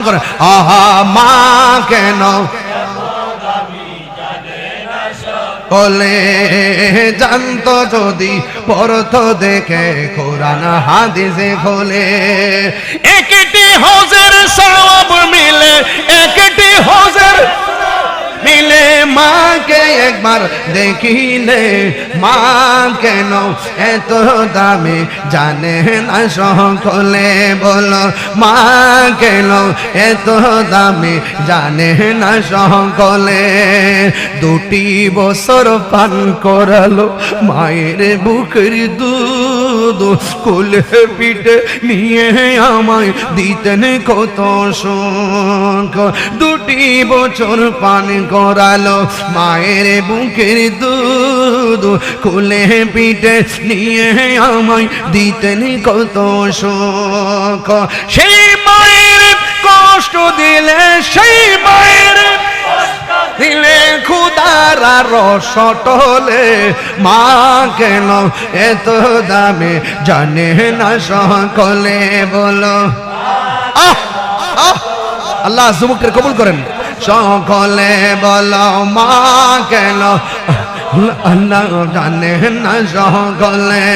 আহা মা কেন বলে জানতো যদি পড়তো দেখে কোরআন হাদিসে খোলে একটি হজের সওয়াব মিলে একটি হজের মিলে মাকে একবার দেখিলে মা কেন এত দামি জানে না সকলে বলো মা কেন এত দামি জানে না সকলে দুটি বছর পান করালো মায়ের বুকের দুধ কোলে পিঠে নিয়ে আমায় দিতেন কত সুখ দুটি বছর পান করালো মায়ের বুকের দুধ কোলে পিঠে নিয়ে আমায় দিতেন কত সুখ সেই মায়ের কষ্ট দিলে সেই মায়ের দিলে খুদারা রস টলে মা কেন এত দামে জানে না সকলে বলো আল্লাহ যুবকদের কবুল করেন সকলে বলো মা কেন আল্লাহ জানে না সকলে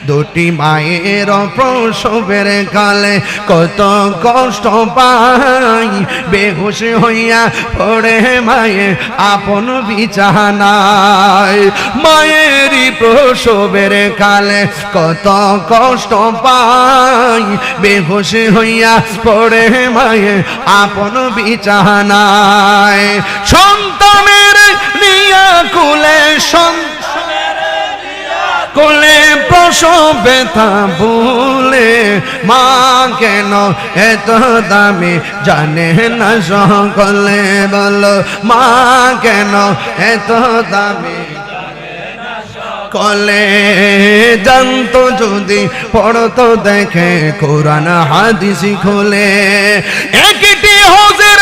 দুটি মায়ের প্রসবের কালে কত কষ্ট পাই বেহুশ হইয়া পড়ে মায়ে আপন বিছানায় মায়েরই প্রসবের কালে কত কষ্ট পাই বেহুশ হইয়া পড়ে মায়ে আপন বিছানায় সন্তানের নিয়া কোলে কোলে প্রসব ব্যথা বলে মা কেন এত দামি জানে না সকলে বলো মা কেন এত দামি কলে জানতো যদি পড়তো দেখে কোরআন হাদিস খোলে একটি হজে